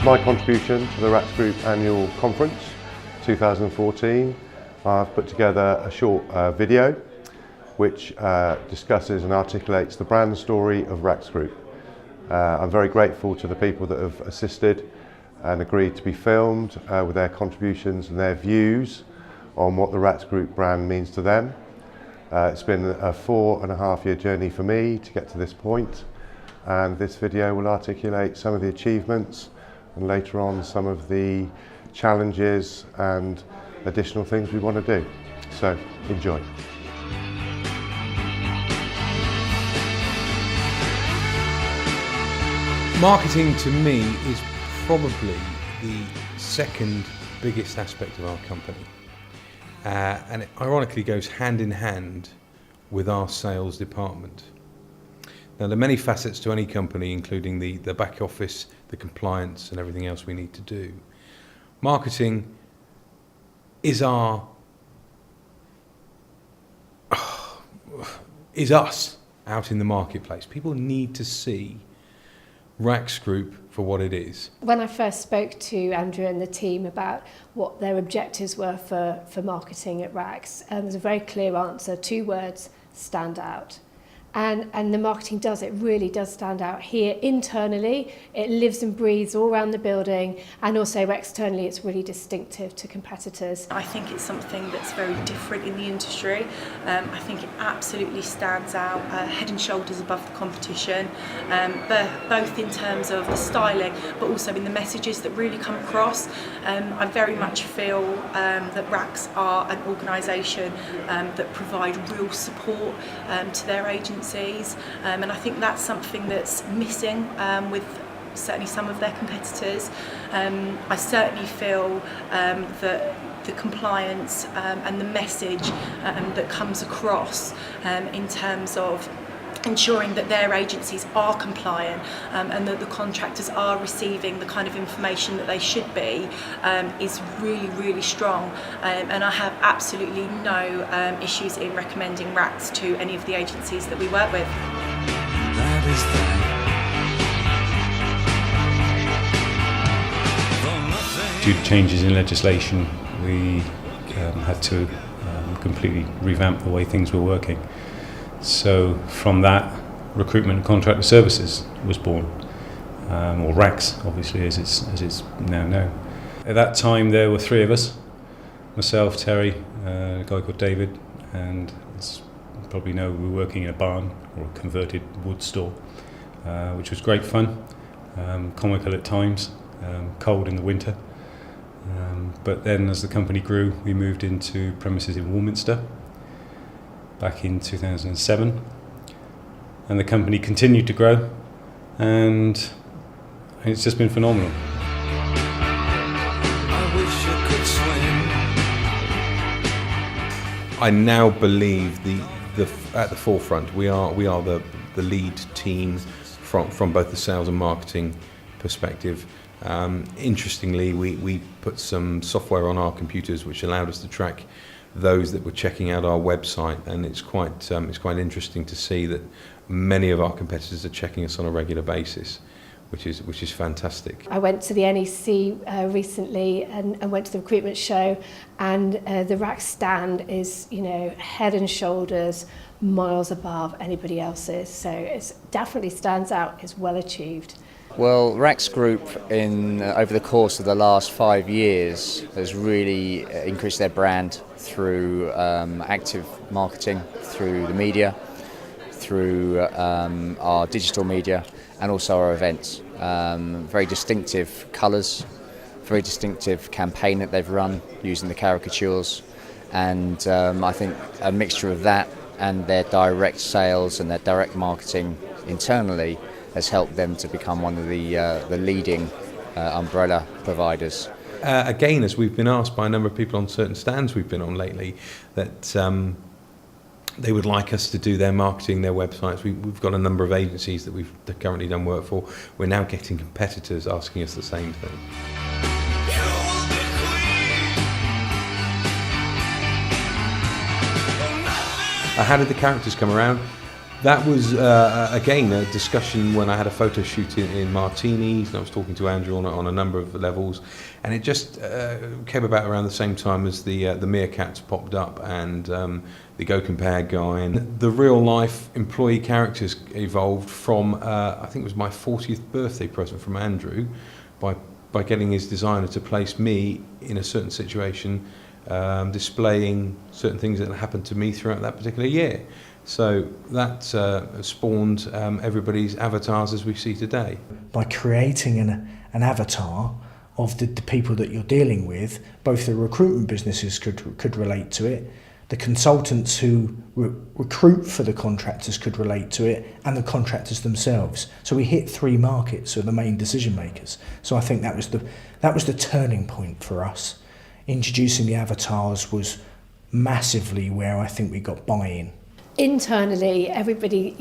my contribution to the Racks Group Annual Conference 2014. I've put together a short video which discusses and articulates the brand story of Racks Group. I'm very grateful to the people that have assisted and agreed to be filmed with their contributions and their views on what the Racks Group brand means to them. It's been a 4.5-year journey for me to get to this point, and this video will articulate some of the achievements and later on some of the challenges and additional things we want to do. So enjoy. Marketing to me is probably the second biggest aspect of our company. And it ironically goes hand in hand with our sales department. Now, there are many facets to any company, including the back office, the compliance and everything else we need to do. Marketing is us out in the marketplace. People need to see Racks Group for what it is. When I first spoke to Andrew and the team about what their objectives were for marketing at Racks, there's a very clear answer, 2 words: stand out. And the marketing does, it really does stand out here internally. It lives and breathes all around the building, and also externally it's really distinctive to competitors. I think it's something that's very different in the industry. I think it absolutely stands out head and shoulders above the competition, both in terms of the styling but also in the messages that really come across. I very much feel that Racks are an organisation that provide real support to their agencies. And I think that's something that's missing with certainly some of their competitors. I certainly feel that the compliance and the message that comes across in terms of ensuring that their agencies are compliant and that the contractors are receiving the kind of information that they should be is really, really strong. And I have absolutely no issues in recommending Racks to any of the agencies that we work with. Due to changes in legislation, we had to completely revamp the way things were working. So from that, Recruitment and Contractor Services was born, or Racks, obviously, as it's now known. At that time, there were 3 of us: myself, Terry, a guy called David, and as you probably know, we were working in a barn or a converted wood store, which was great fun, comical at times, cold in the winter. But then, as the company grew, we moved into premises in Warminster back in 2007, and the company continued to grow, and it's just been phenomenal. I now believe at the forefront we are the lead team from both the sales and marketing perspective. Interestingly, we put some software on our computers which allowed us to track those that were checking out our website, and it's quite interesting to see that many of our competitors are checking us on a regular basis, which is fantastic. I went to the NEC recently and went to the recruitment show, and the Racks stand is, head and shoulders miles above anybody else's, so it definitely stands out. It's well achieved. Well, Racks Group over the course of the last 5 years has really increased their brand through active marketing, through the media, through our digital media, and also our events. Very distinctive colours, very distinctive campaign that they've run using the caricatures, and I think a mixture of that and their direct sales and their direct marketing internally has helped them to become one of the leading umbrella providers. Again, as we've been asked by a number of people on certain stands we've been on lately, that they would like us to do their marketing, their websites. We've got a number of agencies that we've currently done work for. We're now getting competitors asking us the same thing. How did the characters come around? That was, again, a discussion when I had a photo shoot in Martinis, and I was talking to Andrew on a number of levels, and it just came about around the same time as the Meerkats popped up, and the Go Compare guy, and the real-life employee characters evolved from, I think it was my 40th birthday present from Andrew, by getting his designer to place me in a certain situation, displaying certain things that happened to me throughout that particular year. So that spawned everybody's avatars as we see today. By creating an avatar of the people that you're dealing with, both the recruitment businesses could relate to it, the consultants who recruit for the contractors could relate to it, and the contractors themselves. So we hit 3 markets of the main decision makers. So I think that was the turning point for us. Introducing the avatars was massively where I think we got buy-in. Internally, everybody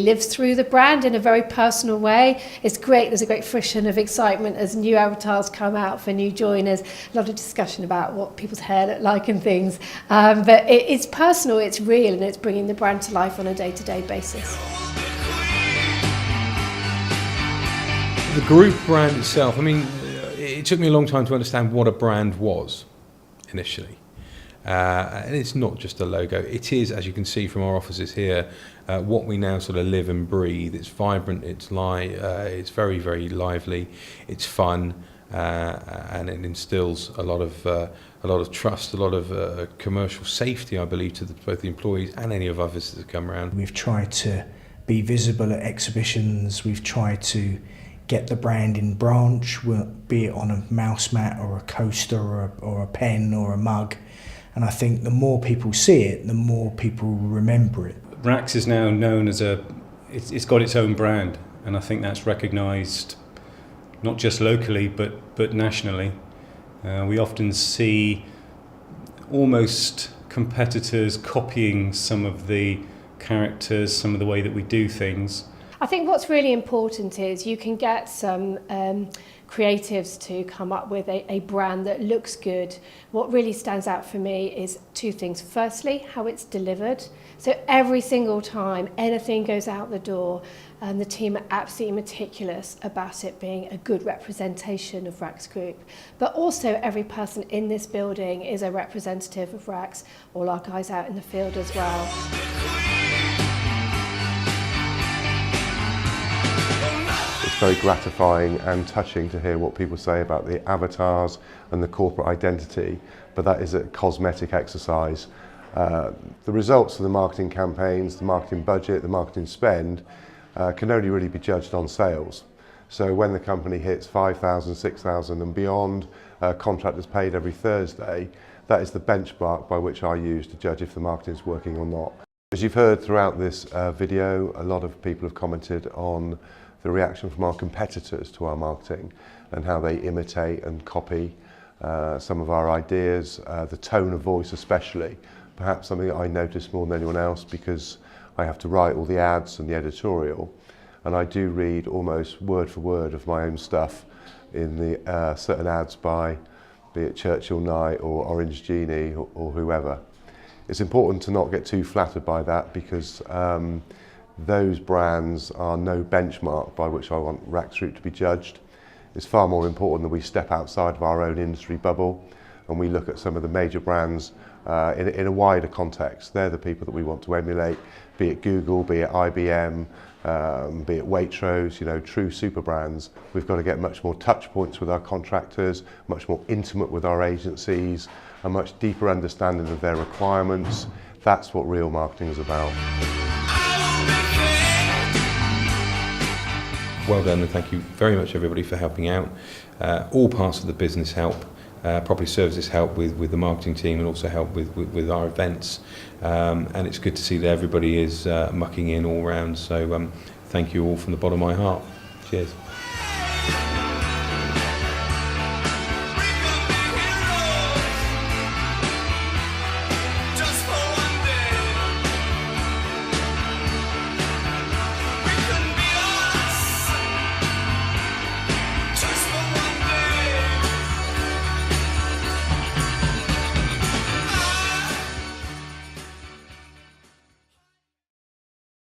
lives through the brand in a very personal way. It's great. There's a great friction of excitement as new avatars come out for new joiners. A lot of discussion about what people's hair look like and things. But it's personal, it's real, and it's bringing the brand to life on a day-to-day basis. The group brand itself, I mean, it took me a long time to understand what a brand was initially. And it's not just a logo, it is, as you can see from our offices here, what we now sort of live and breathe. It's vibrant, it's very, very lively, it's fun, and it instills a lot of trust, a lot of commercial safety, I believe, to both the employees and any of our visitors that come around. We've tried to be visible at exhibitions, we've tried to get the brand in branch, be it on a mouse mat or a coaster or a pen or a mug. And I think the more people see it, the more people remember it. Racks is now known as it's got its own brand, and I think that's recognised not just locally but nationally. We often see almost competitors copying some of the characters, some of the way that we do things. I think what's really important is you can get some creatives to come up with a brand that looks good. What really stands out for me is 2 things. Firstly, how it's delivered. So every single time anything goes out the door, the team are absolutely meticulous about it being a good representation of Racks Group. But also every person in this building is a representative of Racks, all our guys out in the field as well. Very gratifying and touching to hear what people say about the avatars and the corporate identity, but that is a cosmetic exercise. The results of the marketing campaigns, the marketing budget, the marketing spend can only really be judged on sales. So when the company hits 5,000, 6,000 and beyond, contractors paid every Thursday, that is the benchmark by which I use to judge if the marketing is working or not. As you've heard throughout this video, a lot of people have commented on the reaction from our competitors to our marketing and how they imitate and copy some of our ideas, the tone of voice especially, perhaps something that I notice more than anyone else because I have to write all the ads and the editorial, and I do read almost word for word of my own stuff in the certain ads by, be it Churchill Knight or Orange Genie or whoever. It's important to not get too flattered by that because those brands are no benchmark by which I want Racks Group to be judged. It's far more important that we step outside of our own industry bubble and we look at some of the major brands in a wider context. They're the people that we want to emulate, be it Google, be it IBM, be it Waitrose, true super brands. We've got to get much more touch points with our contractors, much more intimate with our agencies, a much deeper understanding of their requirements. That's what real marketing is about. Well done, and thank you very much everybody for helping out. All parts of the business help. Property services help with the marketing team and also help with our events. And it's good to see that everybody is mucking in all round. So thank you all from the bottom of my heart. Cheers.